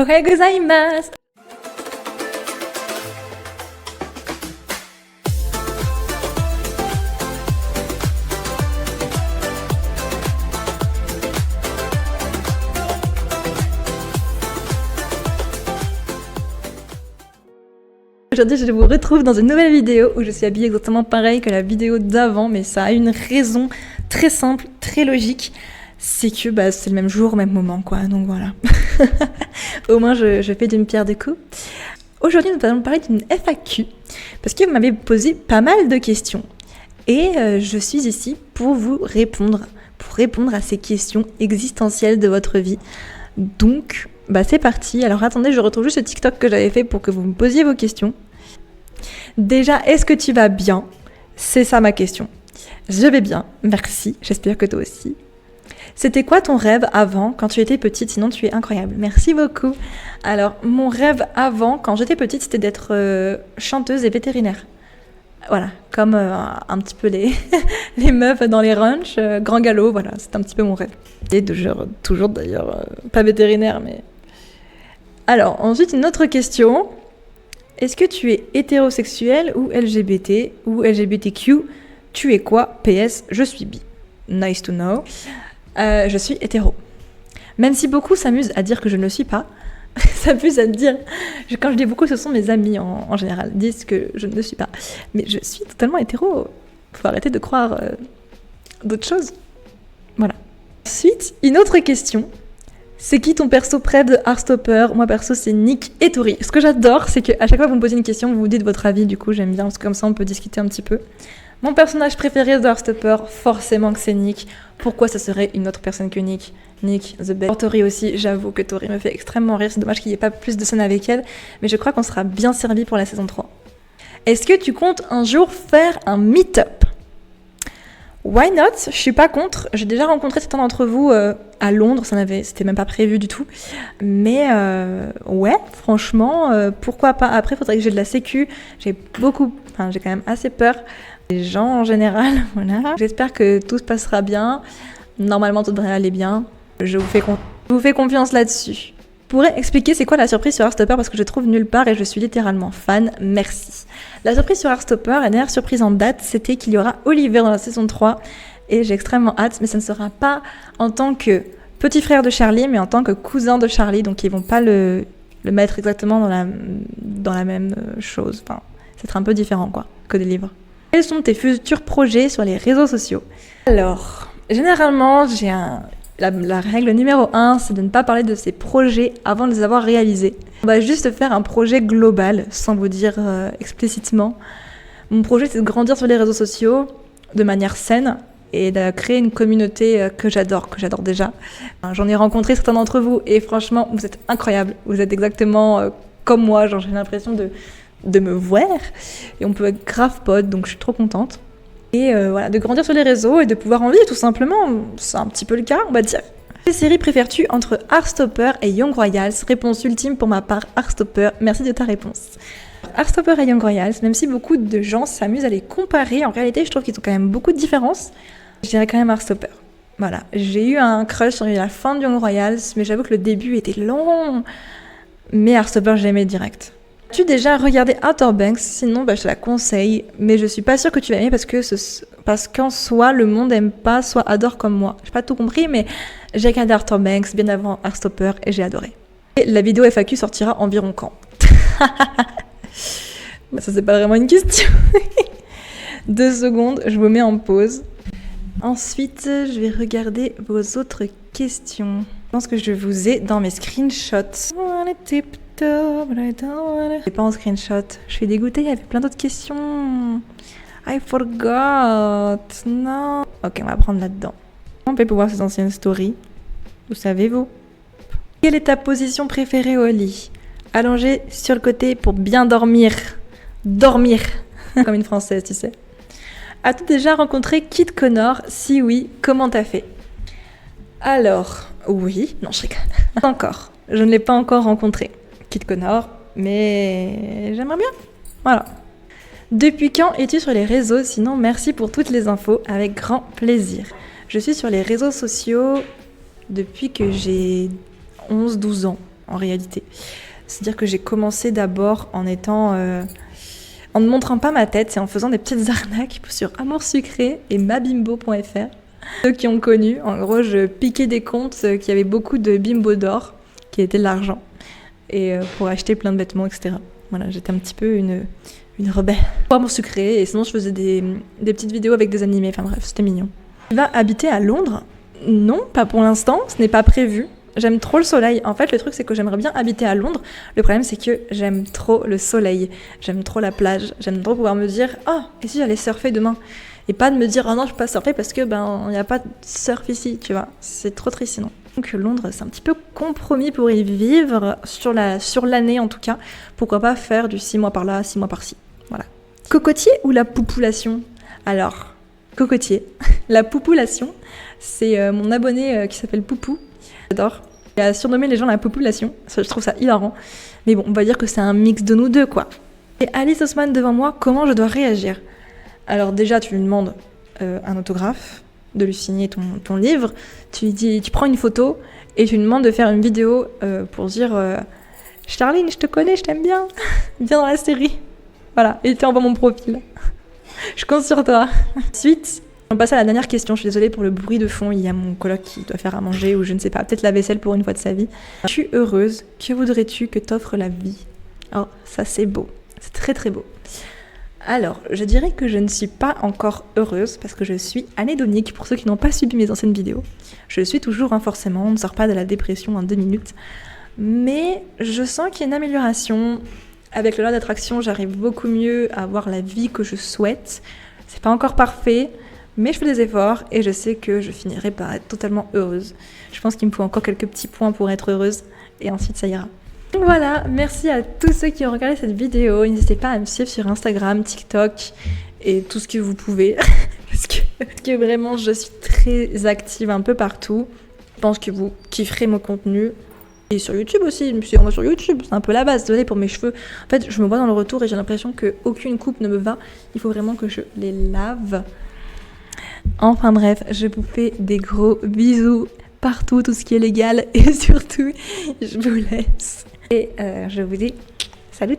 Ohayou gozaimasu. Aujourd'hui, je vous retrouve dans une nouvelle vidéo où je suis habillée exactement pareil que la vidéo d'avant, mais ça a une raison très simple, très logique. C'est que c'est le même jour, même moment, quoi. Donc voilà. Au moins, je fais d'une pierre deux coups. Aujourd'hui, nous allons parler d'une FAQ, parce que vous m'avez posé pas mal de questions. Et je suis ici pour vous répondre, à ces questions existentielles de votre vie. Donc, c'est parti. Alors attendez, je retrouve juste ce TikTok que j'avais fait pour que vous me posiez vos questions. Déjà, est-ce que tu vas bien ? C'est ça ma question. Je vais bien, merci. J'espère que toi aussi. C'était quoi ton rêve avant, quand tu étais petite ? Sinon, tu es incroyable. Merci beaucoup. Alors, mon rêve avant, quand j'étais petite, c'était d'être chanteuse et vétérinaire. Voilà, comme un petit peu les meufs dans les ranchs, grand galop, voilà, c'est un petit peu mon rêve. Et toujours d'ailleurs, pas vétérinaire, mais... Alors, ensuite, une autre question. Est-ce que tu es hétérosexuel ou LGBT ou LGBTQ ? Tu es quoi ? PS, je suis bi. Nice to know. Je suis hétéro. Même si beaucoup s'amusent à dire que je ne le suis pas, s'amusent à dire... Quand je dis beaucoup, ce sont mes amis en général, disent que je ne le suis pas. Mais je suis totalement hétéro. Faut arrêter de croire d'autres choses. Voilà. Ensuite, une autre question. C'est qui ton perso préf de Heartstopper ? Moi perso c'est Nick et Tori. Ce que j'adore c'est qu'à chaque fois que vous me posez une question, vous vous dites votre avis, du coup j'aime bien parce que comme ça on peut discuter un petit peu. Mon personnage préféré de Heartstopper, forcément que c'est Nick. Pourquoi ça serait une autre personne que Nick ? Nick, the best. Tori aussi, j'avoue que Tori me fait extrêmement rire, c'est dommage qu'il n'y ait pas plus de scènes avec elle, mais je crois qu'on sera bien servi pour la saison 3. Est-ce que tu comptes un jour faire un meet-up ? Why not ? Je suis pas contre. J'ai déjà rencontré certains d'entre vous à Londres, c'était même pas prévu du tout. Mais ouais, franchement, pourquoi pas ? Après, il faudrait que j'ai de la sécu. J'ai quand même assez peur. Les gens en général, voilà. J'espère que tout se passera bien. Normalement, tout devrait aller bien. Je vous fais confiance là-dessus. Je pourrais expliquer c'est quoi la surprise sur Heartstopper parce que je trouve nulle part et je suis littéralement fan, merci. La surprise sur Heartstopper, la dernière surprise en date, c'était qu'il y aura Oliver dans la saison 3 et j'ai extrêmement hâte, mais ça ne sera pas en tant que petit frère de Charlie, mais en tant que cousin de Charlie, donc ils vont pas le mettre exactement dans la même chose, enfin, ça sera un peu différent quoi, que des livres. Quels sont tes futurs projets sur les réseaux sociaux ? Alors, généralement, La règle numéro 1, c'est de ne pas parler de ses projets avant de les avoir réalisés. On va juste faire un projet global, sans vous dire explicitement. Mon projet, c'est de grandir sur les réseaux sociaux de manière saine et de créer une communauté que j'adore déjà. J'en ai rencontré certains d'entre vous et franchement, vous êtes incroyables. Vous êtes exactement comme moi, genre j'ai l'impression de me voir et on peut être grave potes, donc je suis trop contente. Et voilà, de grandir sur les réseaux et de pouvoir en vivre tout simplement, c'est un petit peu le cas, on va dire. Quelle série préfères-tu entre Heartstopper et Young Royals ? Réponse ultime pour ma part, Heartstopper, merci de ta réponse. Heartstopper et Young Royals, même si beaucoup de gens s'amusent à les comparer, en réalité je trouve qu'ils ont quand même beaucoup de différences. Je dirais quand même Heartstopper. Voilà, j'ai eu un crush sur la fin de Young Royals, mais j'avoue que le début était long. Mais Heartstopper, j'ai aimé direct. As-tu déjà regardé Outer Banks ? Sinon, je te la conseille, mais je suis pas sûre que tu vas aimer parce qu'en soi, le monde aime pas, soit adore comme moi. J'ai pas tout compris, mais j'ai regardé Outer Banks bien avant Heartstopper et j'ai adoré. Et la vidéo FAQ sortira environ quand ? Ça, c'est pas vraiment une question. 2 secondes, je vous mets en pause. Ensuite, je vais regarder vos autres questions. Je pense que je vous ai dans mes screenshots. C'est pas en screenshot. Je suis dégoûtée, il y avait plein d'autres questions. I forgot. Non. Ok, on va prendre là-dedans. On peut voir ces anciennes stories. Vous savez-vous ? Quelle est ta position préférée au lit ? Allongée sur le côté pour bien dormir. Dormir. Comme une française, tu sais. As-tu déjà rencontré Kit Connor ? Si oui, comment t'as fait ? Alors, oui. Non, je rigole. Encore. Je ne l'ai pas encore rencontré. Kit Connor, mais j'aimerais bien. Voilà. Depuis quand es-tu sur les réseaux ? Sinon, merci pour toutes les infos, avec grand plaisir. Je suis sur les réseaux sociaux depuis que j'ai 11-12 ans. en réalité. C'est-à-dire que j'ai commencé d'abord en étant... en ne montrant pas ma tête et en faisant des petites arnaques sur Amour Sucré et mabimbo.fr. Ceux qui ont connu, en gros, je piquais des comptes qui avaient beaucoup de bimbo d'or, qui étaient de l'argent, et pour acheter plein de vêtements, etc. Voilà, j'étais un petit peu une rebelle. Pour Amour Sucré, et sinon je faisais des petites vidéos avec des animés, enfin bref, c'était mignon. Tu vas habiter à Londres ? Non, pas pour l'instant, ce n'est pas prévu. J'aime trop le soleil. En fait, le truc, c'est que j'aimerais bien habiter à Londres. Le problème, c'est que j'aime trop le soleil. J'aime trop la plage. J'aime trop pouvoir me dire « Oh, et si j'allais surfer demain ?» Et pas de me dire « Oh non, je peux pas surfer parce que, il n'y a pas de surf ici, tu vois. » C'est trop triste sinon. Donc Londres, c'est un petit peu compromis pour y vivre, sur l'année en tout cas. Pourquoi pas faire du 6 mois par là, 6 mois par-ci. Voilà. Cocotier ou la population ? Alors, cocotier. La population, c'est mon abonné qui s'appelle Poupou. J'adore. Il a surnommé les gens la population. Je trouve ça hilarant. Mais bon, on va dire que c'est un mix de nous deux, quoi. Et Alice Oseman devant moi, comment je dois réagir ? Alors déjà, tu lui demandes un autographe, de lui signer ton livre. Tu lui dis, tu prends une photo et tu lui demandes de faire une vidéo pour dire Charline, je te connais, je t'aime bien. Viens dans la série. Voilà. Et tu envoies mon profil. Je compte sur toi. Ensuite... On passe à la dernière question, je suis désolée pour le bruit de fond, il y a mon coloc qui doit faire à manger ou je ne sais pas, peut-être la vaisselle pour une fois de sa vie. Es-tu heureuse ? Que voudrais-tu que t'offre la vie ? Oh, ça c'est beau, c'est très très beau. Alors, je dirais que je ne suis pas encore heureuse parce que je suis anédonique pour ceux qui n'ont pas suivi mes anciennes vidéos. Je le suis toujours, forcément, on ne sort pas de la dépression en 2 minutes. Mais je sens qu'il y a une amélioration. Avec le loi d'attraction, j'arrive beaucoup mieux à avoir la vie que je souhaite. C'est pas encore parfait. Mais je fais des efforts et je sais que je finirai par être totalement heureuse. Je pense qu'il me faut encore quelques petits points pour être heureuse et ensuite ça ira. Donc voilà, merci à tous ceux qui ont regardé cette vidéo. N'hésitez pas à me suivre sur Instagram, TikTok et tout ce que vous pouvez. parce que vraiment je suis très active un peu partout. Je pense que vous kifferez mon contenu. Et sur YouTube aussi, suivez-moi sur YouTube, c'est un peu la base, désolée pour mes cheveux. En fait, je me vois dans le retour et j'ai l'impression qu'aucune coupe ne me va. Il faut vraiment que je les lave. Enfin bref, je vous fais des gros bisous partout, tout ce qui est légal et surtout, je vous laisse. Et je vous dis salut.